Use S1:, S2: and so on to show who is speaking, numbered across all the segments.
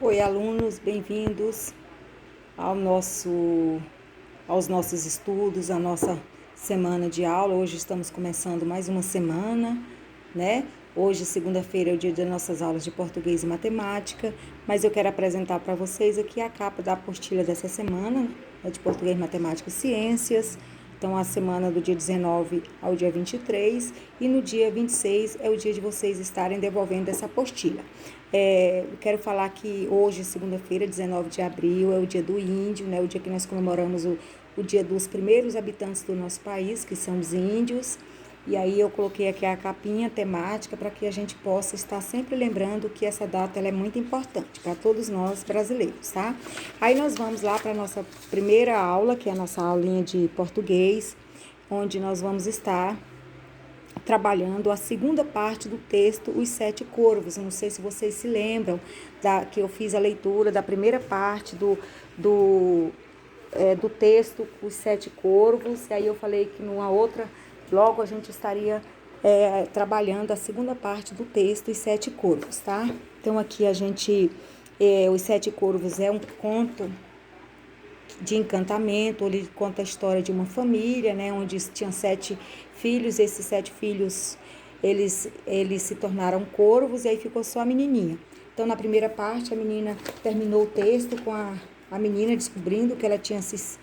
S1: Oi, alunos, bem-vindos aos nossos estudos, à nossa semana de aula. Hoje estamos começando mais uma semana, né? Hoje, segunda-feira, é o dia das nossas aulas de português e matemática, mas eu quero apresentar para vocês aqui a capa da apostila dessa semana, né, de português, matemática e ciências. Então, a semana do dia 19 ao dia 23 e no dia 26 é o dia de vocês estarem devolvendo essa apostila. Eu quero falar que hoje, segunda-feira, 19 de abril, é o dia do índio, né? O dia que nós comemoramos o dia dos primeiros habitantes do nosso país, que são os índios. E aí eu coloquei aqui a capinha temática para que a gente possa estar sempre lembrando que essa data ela é muito importante para todos nós brasileiros, tá? Aí nós vamos lá para a nossa primeira aula, que é a nossa aulinha de português, onde nós vamos estar trabalhando a segunda parte do texto, Os Sete Corvos. Eu não sei se vocês se lembram que eu fiz a leitura da primeira parte do texto, Os Sete Corvos, e aí eu falei que numa outra, logo a gente estaria trabalhando a segunda parte do texto, Os Sete Corvos, tá? Então aqui Os Sete Corvos é um conto de encantamento, ele conta a história de uma família, né, onde tinham 7 filhos, esses 7 filhos, eles se tornaram corvos, e aí ficou só a menininha. Então, na primeira parte, a menina terminou o texto com a menina descobrindo que ela tinha esses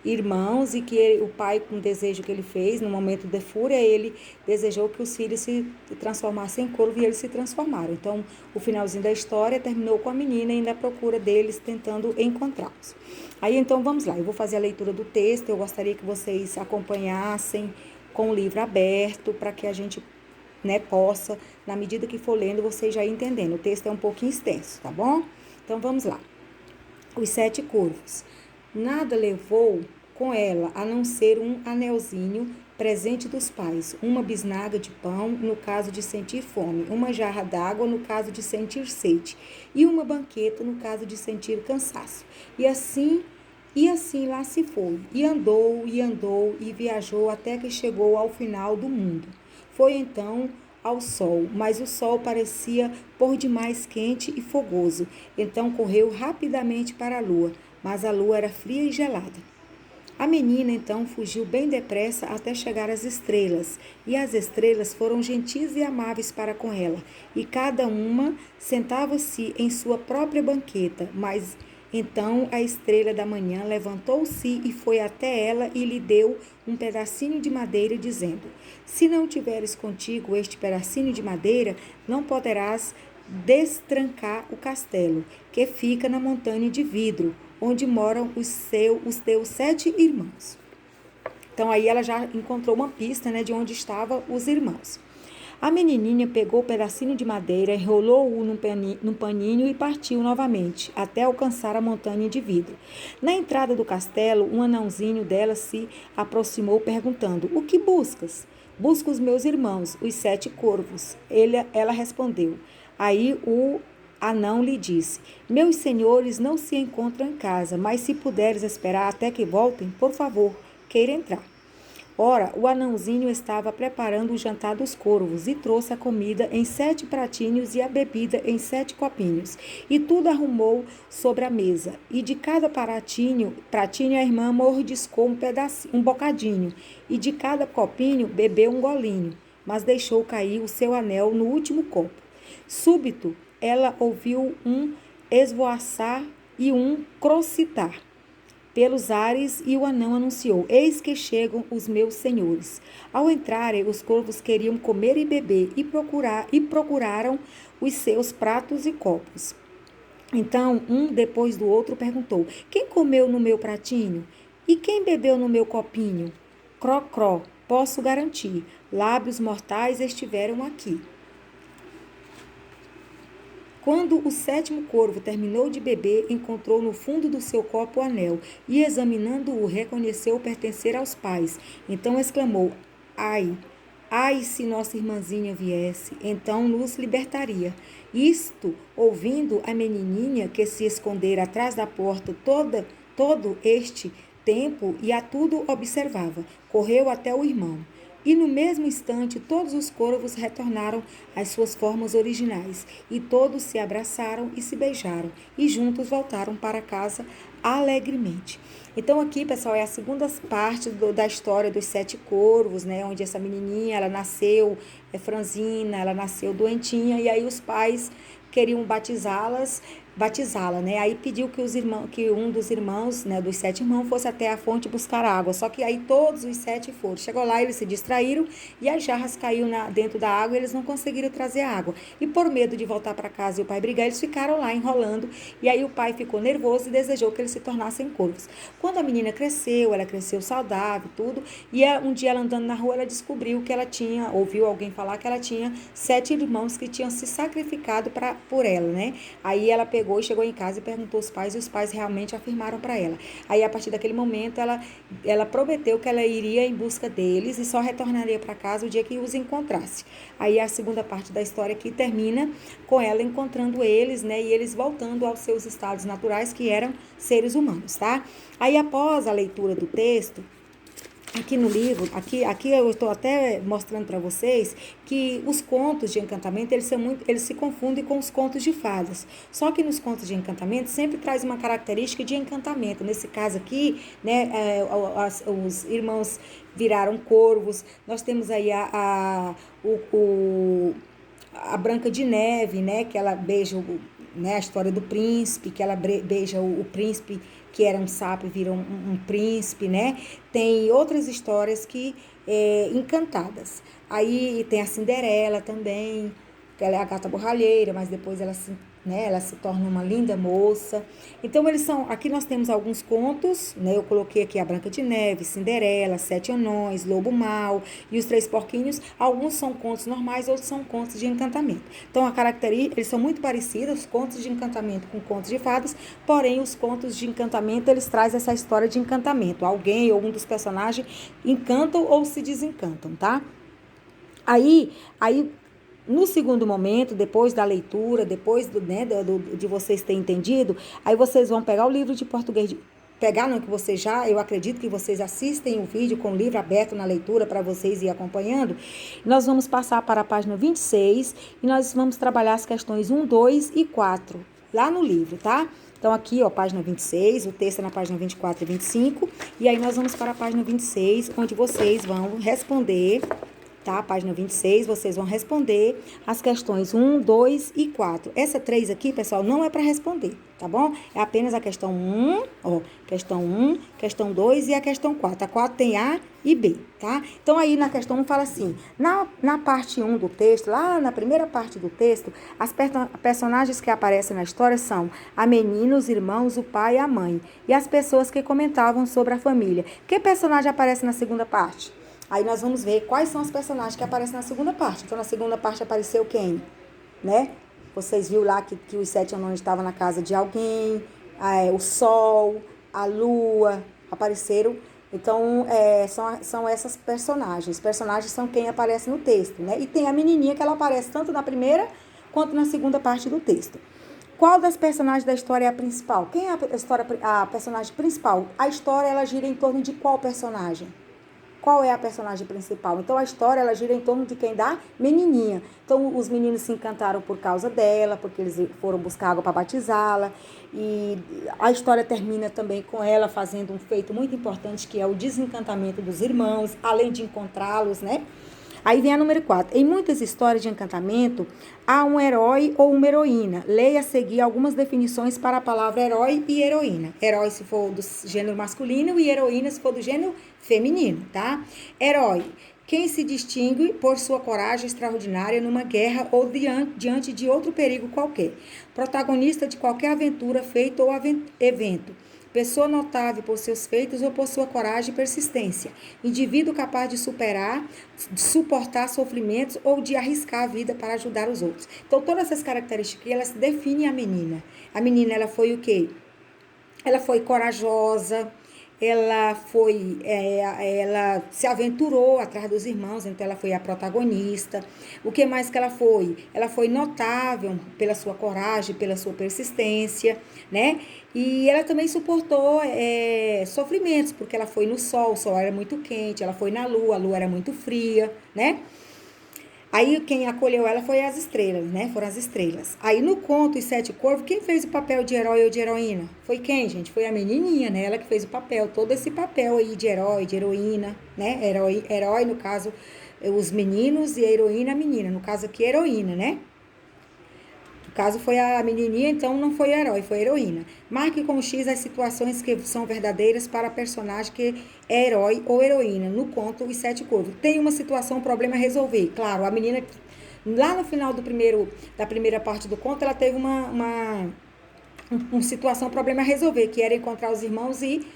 S1: irmãos e que o pai, com o desejo que ele fez, no momento de fúria, ele desejou que os filhos se transformassem em corvo e eles se transformaram. Então, o finalzinho da história terminou com a menina indo à procura deles, tentando encontrá-los. Aí, então, vamos lá. Eu vou fazer a leitura do texto. Eu gostaria que vocês acompanhassem com o livro aberto, para que a gente, né, possa, na medida que for lendo, vocês já entendendo. O texto é um pouquinho extenso, tá bom? Então, vamos lá. Os Sete Corvos. Nada levou com ela a não ser um anelzinho, presente dos pais, uma bisnaga de pão, no caso de sentir fome, uma jarra d'água, no caso de sentir sede, e uma banqueta, no caso de sentir cansaço. E assim lá se foi, e andou, e viajou até que chegou ao final do mundo. Foi então ao sol, mas o sol parecia por demais quente e fogoso. Então correu rapidamente para a lua, mas a lua era fria e gelada. A menina então fugiu bem depressa até chegar às estrelas, e as estrelas foram gentis e amáveis para com ela, e cada uma sentava-se em sua própria banqueta, mas então a estrela da manhã levantou-se e foi até ela e lhe deu um pedacinho de madeira, dizendo: Se não tiveres contigo este pedacinho de madeira, não poderás destrancar o castelo, que fica na montanha de vidro, onde moram os teus 7 irmãos. Então aí ela já encontrou uma pista, né, de onde estavam os irmãos. A menininha pegou o pedacinho de madeira, enrolou-o num paninho e partiu novamente, até alcançar a montanha de vidro. Na entrada do castelo, um anãozinho dela se aproximou, perguntando: O que buscas? Busco os meus irmãos, os 7 corvos. Ela respondeu. Aí o anão lhe disse: Meus senhores não se encontram em casa, mas se puderes esperar até que voltem, por favor, queira entrar. Ora, o anãozinho estava preparando o jantar dos corvos e trouxe a comida em 7 pratinhos e a bebida em 7 copinhos. E tudo arrumou sobre a mesa. E de cada pratinho a irmã mordiscou um bocadinho. E de cada copinho bebeu um golinho, mas deixou cair o seu anel no último copo. Súbito, ela ouviu um esvoaçar e um crocitar pelos ares, e o anão anunciou: Eis que chegam os meus senhores. Ao entrarem, os corvos queriam comer e beber, e procuraram os seus pratos e copos. Então, um depois do outro perguntou: Quem comeu no meu pratinho? E quem bebeu no meu copinho? Cro, posso garantir, lábios mortais estiveram aqui. Quando o 7º corvo terminou de beber, encontrou no fundo do seu copo o anel, e examinando-o, reconheceu pertencer aos pais. Então exclamou: Ai, se nossa irmãzinha viesse, então nos libertaria. Isto, ouvindo a menininha, que se escondera atrás da porta todo este tempo e a tudo observava, correu até o irmão. E no mesmo instante, todos os corvos retornaram às suas formas originais, e todos se abraçaram e se beijaram, e juntos voltaram para casa alegremente. Então aqui, pessoal, é a segunda parte da história dos 7 corvos, né? Onde essa menininha, ela nasceu, franzina, ela nasceu doentinha, e aí os pais queriam batizá-la, né? Aí pediu que um dos irmãos, né, dos 7 irmãos, fosse até a fonte buscar água. Só que aí todos os 7 foram. Chegou lá, eles se distraíram e as jarras caíram dentro da água e eles não conseguiram trazer água. E por medo de voltar para casa e o pai brigar, eles ficaram lá enrolando. E aí o pai ficou nervoso e desejou que eles se tornassem corvos. Quando a menina cresceu, ela cresceu saudável, tudo. E um dia ela andando na rua, ela descobriu que ela ouviu alguém falar que ela tinha 7 irmãos que tinham se sacrificado por ela, né? Aí ela pegou e chegou em casa e perguntou aos pais, e os pais realmente afirmaram para ela. Aí, a partir daquele momento, ela prometeu que ela iria em busca deles e só retornaria para casa o dia que os encontrasse. Aí, a segunda parte da história aqui termina com ela encontrando eles, né, e eles voltando aos seus estados naturais, que eram seres humanos, tá? Aí, após a leitura do texto, aqui no livro, aqui eu estou até mostrando para vocês que os contos de encantamento, eles se confundem com os contos de fadas. Só que nos contos de encantamento sempre traz uma característica de encantamento. Nesse caso aqui, né, os irmãos viraram corvos. Nós temos aí a Branca de Neve, né, que ela beija né, a história do príncipe, que ela beija o príncipe que era um sapo e vira um príncipe, né? Tem outras histórias encantadas. Aí tem a Cinderela também, que ela é a gata borralheira, mas depois ela se torna uma linda moça. Então, aqui nós temos alguns contos, né? Eu coloquei aqui a Branca de Neve, Cinderela, 7 Anões, Lobo Mau e os 3 Porquinhos. Alguns são contos normais, outros são contos de encantamento. Então, eles são muito parecidos, os contos de encantamento com contos de fadas, porém, os contos de encantamento, eles trazem essa história de encantamento. Alguém ou um dos personagens encantam ou se desencantam, tá? Aí no segundo momento, depois da leitura, depois de vocês terem entendido, aí vocês vão pegar o livro de português, eu acredito que vocês assistem o vídeo com o livro aberto na leitura para vocês ir acompanhando. Nós vamos passar para a página 26 e nós vamos trabalhar as questões 1, 2 e 4 lá no livro, tá? Então, aqui, ó, página 26, o texto é na página 24 e 25, e aí nós vamos para a página 26, onde vocês vão responder, tá? Página 26, vocês vão responder as questões 1, 2 e 4. Essa 3 aqui, pessoal, não é para responder, tá bom? É apenas a questão 1, ó, questão 1, questão 2 e a questão 4. A 4 tem A e B, tá? Então, aí na questão 1 fala assim, na parte 1 do texto, lá na primeira parte do texto, as personagens que aparecem na história são a menina, os irmãos, o pai e a mãe. E as pessoas que comentavam sobre a família. Que personagem aparece na segunda parte? Aí nós vamos ver quais são os personagens que aparecem na segunda parte. Então, na segunda parte apareceu quem? Né? Vocês viram lá que os 7 anões estavam na casa de alguém, o sol, a lua, apareceram. Então, são essas personagens. Os personagens são quem aparece no texto, né? E tem a menininha que ela aparece tanto na primeira quanto na segunda parte do texto. Qual das personagens da história é a principal? Quem é a personagem principal? A história, ela gira em torno de qual personagem? Qual é a personagem principal? Então, a história, ela gira em torno de quem? Da menininha. Então, os meninos se encantaram por causa dela, porque eles foram buscar água para batizá-la. E a história termina também com ela fazendo um feito muito importante, que é o desencantamento dos irmãos, além de encontrá-los, né? Aí vem a número 4. Em muitas histórias de encantamento, há um herói ou uma heroína. Leia a seguir algumas definições para a palavra herói e heroína. Herói se for do gênero masculino e heroína se for do gênero feminino, tá? Herói. Quem se distingue por sua coragem extraordinária numa guerra ou diante de outro perigo qualquer. Protagonista de qualquer aventura, feito ou evento. Pessoa notável por seus feitos ou por sua coragem e persistência. Indivíduo capaz de suportar sofrimentos ou de arriscar a vida para ajudar os outros. Então, todas essas características, elas definem a menina. A menina, ela foi o quê? Ela foi corajosa, ela se aventurou atrás dos irmãos, então ela foi a protagonista. O que mais que ela foi? Ela foi notável pela sua coragem, pela sua persistência, né? E ela também suportou sofrimentos, porque ela foi no sol, o sol era muito quente, ela foi na lua, a lua era muito fria, né? Aí quem acolheu ela foi as estrelas, né? Foram as estrelas. Aí no conto Os Sete Corvos, quem fez o papel de herói ou de heroína? Foi quem, gente? Foi a menininha, né? Ela que fez o papel, todo esse papel aí de herói, de heroína, né? Herói no caso, os meninos, e a heroína, a menina. No caso aqui, heroína, né? No caso foi a menininha, então não foi herói, foi heroína. Marque com X as situações que são verdadeiras para a personagem que é herói ou heroína. No conto Os Sete Corvos. Tem uma situação, um problema a resolver. Claro, a menina, lá no final da primeira parte do conto, ela teve uma situação, um problema a resolver, que era encontrar os irmãos e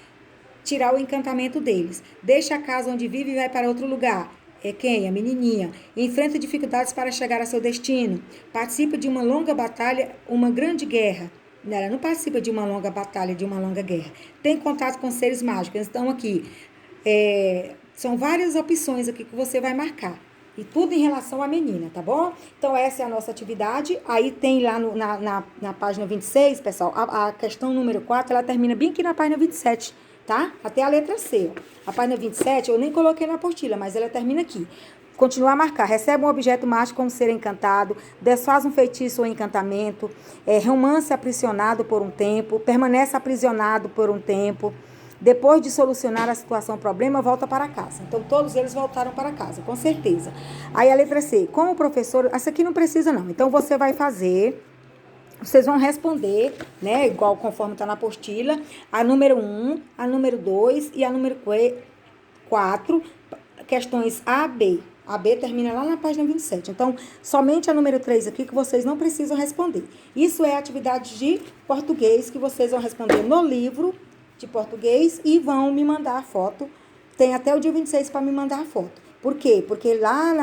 S1: tirar o encantamento deles. Deixa a casa onde vive e vai para outro lugar. É quem? A menininha. Enfrenta dificuldades para chegar a seu destino. Participa de uma longa batalha, uma grande guerra. Ela não participa de uma longa batalha, de uma longa guerra. Tem contato com seres mágicos. Então, aqui, são várias opções aqui que você vai marcar. E tudo em relação à menina, tá bom? Então, essa é a nossa atividade. Aí tem lá na página 26, pessoal, a questão número 4, ela termina bem aqui na página 27, tá? Até a letra C. Ó. A página 27 eu nem coloquei na apostila, mas ela termina aqui. Continuar a marcar. Recebe um objeto mágico como ser encantado, desfaz um feitiço ou encantamento, romance aprisionado por um tempo, permanece aprisionado por um tempo. Depois de solucionar a situação, o problema, volta para casa. Então, todos eles voltaram para casa, com certeza. Aí, a letra C. Como o professor... Essa aqui não precisa, não. Então, você vai fazer... Vocês vão responder, né? Igual conforme está na apostila. A número 1, a número 2 e a número 4. Questões A, B. A B termina lá na página 27. Então, somente a número 3 aqui que vocês não precisam responder. Isso é atividade de português que vocês vão responder no livro de português e vão me mandar a foto. Tem até o dia 26 para me mandar a foto. Por quê? Porque lá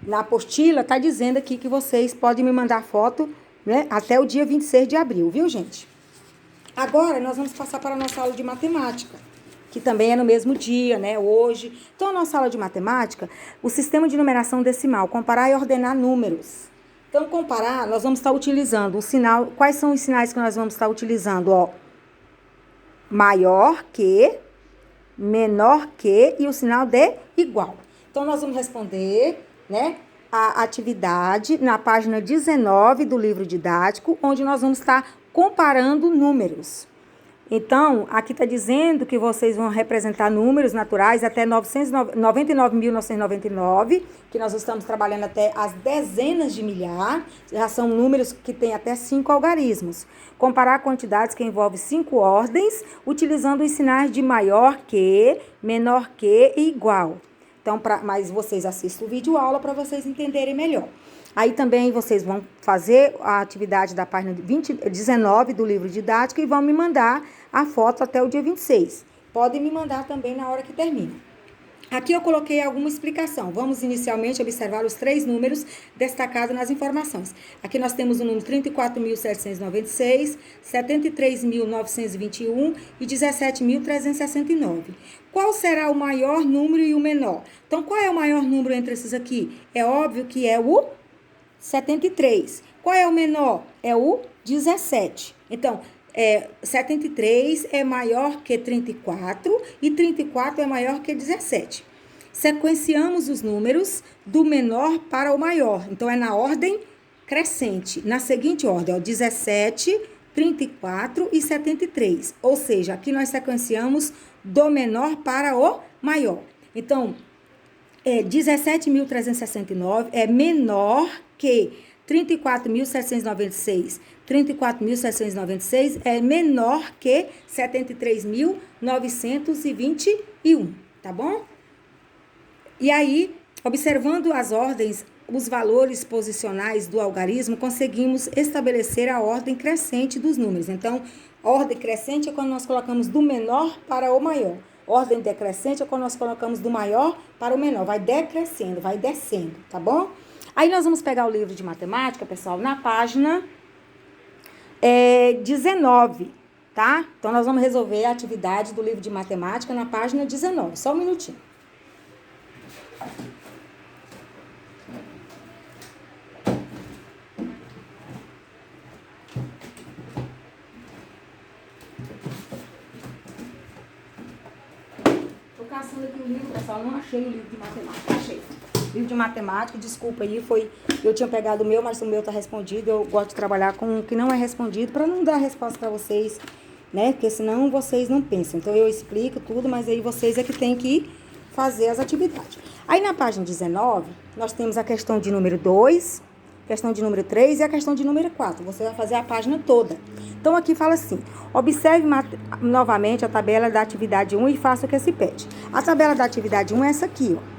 S1: na apostila está dizendo aqui que vocês podem me mandar a foto, né, até o dia 26 de abril, viu, gente? Agora, nós vamos passar para a nossa aula de matemática, que também é no mesmo dia, né, hoje. Então, a nossa aula de matemática, o sistema de numeração decimal, comparar e ordenar números. Então, comparar, nós vamos estar utilizando o sinal. Quais são os sinais que nós vamos estar utilizando? Ó, maior que, menor que e o sinal de igual. Então, nós vamos responder, né, a atividade na página 19 do livro didático, onde nós vamos estar comparando números. Então, aqui está dizendo que vocês vão representar números naturais até 99.999, que nós estamos trabalhando até as dezenas de milhar, já são números que têm até 5 algarismos. Comparar quantidades que envolvem 5 ordens, utilizando os sinais de maior que, menor que e igual. Então, mas vocês assistem o vídeo aula para vocês entenderem melhor. Aí também vocês vão fazer a atividade da página 19 do livro didático e vão me mandar a foto até o dia 26. Podem me mandar também na hora que termina. Aqui eu coloquei alguma explicação. Vamos inicialmente observar os 3 números destacados nas informações. Aqui nós temos o número 34.796, 73.921 e 17.369. Qual será o maior número e o menor? Então, qual é o maior número entre esses aqui? É óbvio que é o 73. Qual é o menor? É o 17. Então, 73 é maior que 34 e 34 é maior que 17. Sequenciamos os números do menor para o maior. Então, é na ordem crescente. Na seguinte ordem, 17, 34 e 73. Ou seja, aqui nós sequenciamos do menor para o maior. Então, 17.369 é menor que 34.796. 34.796 é menor que 73.921, tá bom? E aí, observando as ordens, os valores posicionais do algarismo, conseguimos estabelecer a ordem crescente dos números. Então, a ordem crescente é quando nós colocamos do menor para o maior. Ordem decrescente é quando nós colocamos do maior para o menor. Vai decrescendo, vai descendo, tá bom? Aí nós vamos pegar o livro de matemática, pessoal, na página 19. tá? Então, nós vamos resolver a atividade do livro de matemática na página 19. Só um minutinho. Tô caçando aqui o livro, pessoal. Não achei o livro de matemática. Achei. Livro de matemática, desculpa aí, eu tinha pegado o meu, mas o meu tá respondido. Eu gosto de trabalhar com o que não é respondido para não dar resposta para vocês, né? Porque senão vocês não pensam. Então eu explico tudo, mas aí vocês é que tem que fazer as atividades. Aí na página 19, nós temos a questão de número 2, questão de número 3 e a questão de número 4. Você vai fazer a página toda. Então aqui fala assim: observe novamente a tabela da atividade 1 e faça o que se pede. A tabela da atividade 1 é essa aqui, ó.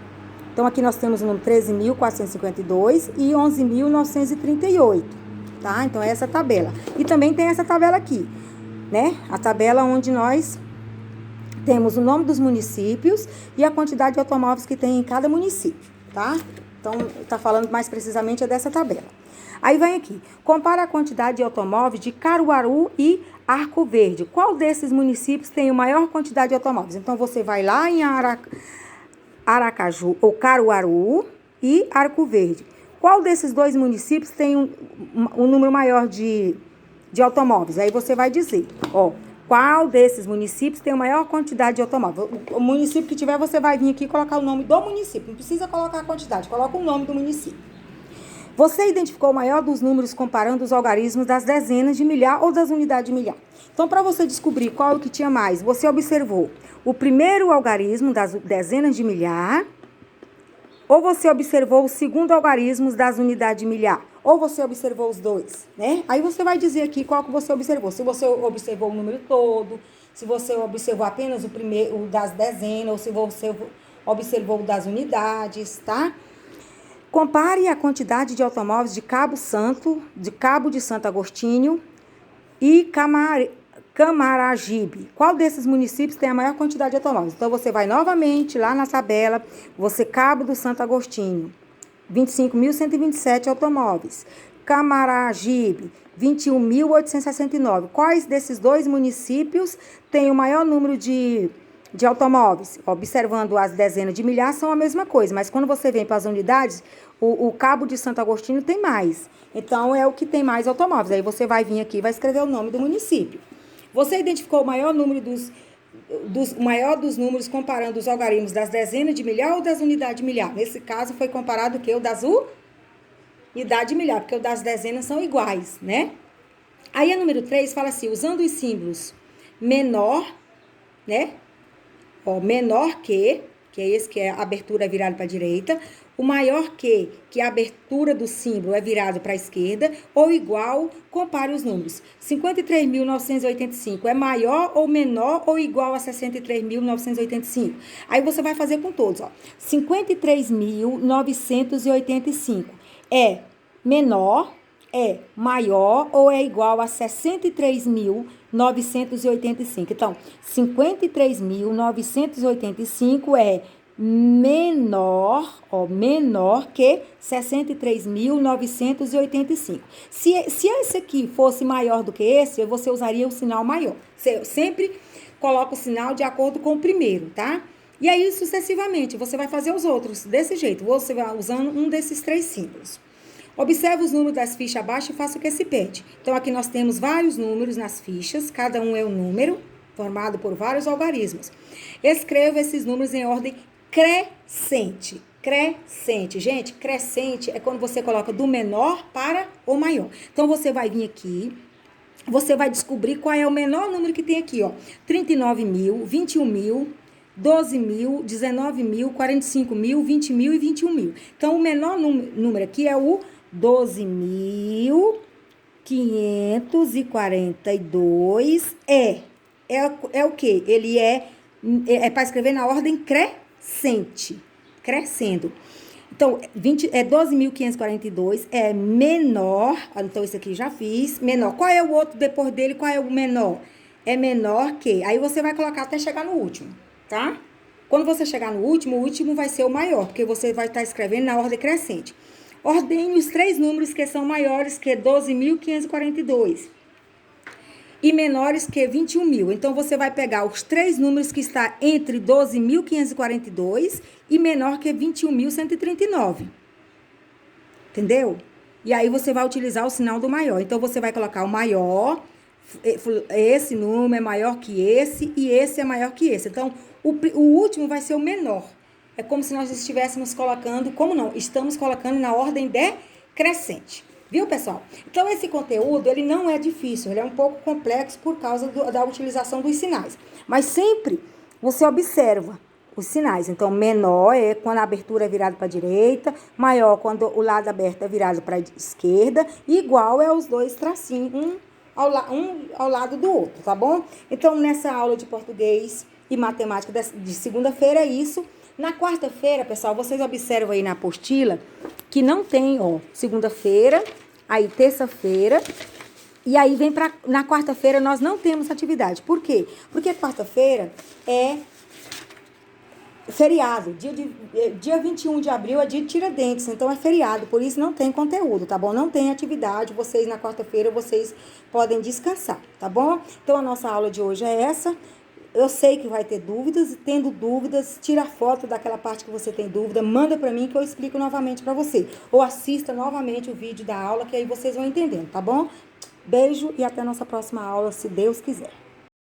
S1: Então, aqui nós temos o número 13.452 e 11.938, tá? Então, é essa tabela. E também tem essa tabela aqui, né? A tabela onde nós temos o nome dos municípios e a quantidade de automóveis que tem em cada município, tá? Então, tá falando mais precisamente dessa tabela. Aí vem aqui, compara a quantidade de automóveis de Caruaru e Arco Verde. Qual desses municípios tem a maior quantidade de automóveis? Então, você vai lá em Aracaju ou Caruaru e Arco Verde. Qual desses dois municípios tem um número maior de automóveis? Aí você vai dizer, ó, qual desses municípios tem a maior quantidade de automóveis? O município que tiver, você vai vir aqui e colocar o nome do município. Não precisa colocar a quantidade, coloca o nome do município. Você identificou o maior dos números comparando os algarismos das dezenas de milhar ou das unidades de milhar. Então, para você descobrir qual é o que tinha mais, você observou o primeiro algarismo das dezenas de milhar, ou você observou o segundo algarismo das unidades de milhar, ou você observou os dois, né? Aí você vai dizer aqui qual que você observou. Se você observou o número todo, se você observou apenas o primeiro, o das dezenas, ou se você observou o das unidades, tá? Compare a quantidade de automóveis de Cabo de Santo Agostinho e Camaragibe. Qual desses municípios tem a maior quantidade de automóveis? Então, você vai novamente lá na tabela, você Cabo do Santo Agostinho, 25.127 automóveis. Camaragibe, 21.869. Quais desses dois municípios têm o maior número de automóveis? Observando as dezenas de milhares, são a mesma coisa, mas quando você vem para as unidades, o Cabo de Santo Agostinho tem mais. Então, é o que tem mais automóveis. Aí você vai vir aqui e vai escrever o nome do município. Você identificou o maior número maior dos números comparando os algarismos das dezenas de milhar ou das unidades de milhar? Nesse caso, foi comparado o que? O das unidades de milhar, porque o das dezenas são iguais, né? Aí, a número 3 fala assim, usando os símbolos menor, né? Ó, menor que é esse que é a abertura virada para a direita, o maior que a abertura do símbolo é virado para a esquerda, ou igual, compare os números. 53.985 é maior ou menor ou igual a 63.985? Aí você vai fazer com todos, ó. 53.985 é menor, é maior ou é igual a 63.985. Então, 53.985 é menor que 63.985. Se esse aqui fosse maior do que esse, você usaria o sinal maior. Você sempre coloca o sinal de acordo com o primeiro, tá? E aí, sucessivamente, você vai fazer os outros desse jeito. Você vai usando um desses três símbolos. Observe os números das fichas abaixo e faça o que se pede. Então, aqui nós temos vários números nas fichas. Cada um é um número formado por vários algarismos. Escreva esses números em ordem crescente. Crescente. Gente, crescente é quando você coloca do menor para o maior. Então, você vai vir aqui, você vai descobrir qual é o menor número que tem aqui, ó. 39.000, 21.000, 12.000, 19.000, 45.000, 20.000 e 21.000. Então, o menor número aqui é o 12.542. É o quê? Ele é para escrever na ordem crescente. Crescendo. Então, 12.542 é menor. Então, isso aqui já fiz. Menor. Qual é o outro depois dele? Qual é o menor? É menor que. Aí você vai colocar até chegar no último, tá? Quando você chegar no último, o último vai ser o maior, porque você vai estar escrevendo na ordem crescente. Ordene os três números que são maiores que 12.542. e menores que 21 mil. Então, você vai pegar os 3 números que está entre 12.542 e menor que 21.139. Entendeu? E aí, você vai utilizar o sinal do maior. Então, você vai colocar o maior, esse número é maior que esse e esse é maior que esse. Então, o último vai ser o menor. É como se nós estivéssemos colocando, como não? Estamos colocando na ordem decrescente. Viu, pessoal? Então, esse conteúdo, ele não é difícil, ele é um pouco complexo por causa da utilização dos sinais. Mas sempre você observa os sinais. Então, menor é quando a abertura é virada para a direita, maior quando o lado aberto é virado para a esquerda, e igual é os dois tracinhos, um ao lado do outro, tá bom? Então, nessa aula de português e matemática de segunda-feira é isso. Na quarta-feira, pessoal, vocês observam aí na apostila que não tem, ó, segunda-feira, aí terça-feira, e aí vem na quarta-feira nós não temos atividade. Por quê? Porque quarta-feira é feriado, dia 21 de abril é dia de Tiradentes, então é feriado, por isso não tem conteúdo, tá bom? Não tem atividade, vocês na quarta-feira, vocês podem descansar, tá bom? Então a nossa aula de hoje é essa. Eu sei que vai ter dúvidas, e tendo dúvidas, tira foto daquela parte que você tem dúvida, manda pra mim que eu explico novamente pra você. Ou assista novamente o vídeo da aula, que aí vocês vão entendendo, tá bom? Beijo e até a nossa próxima aula, se Deus quiser.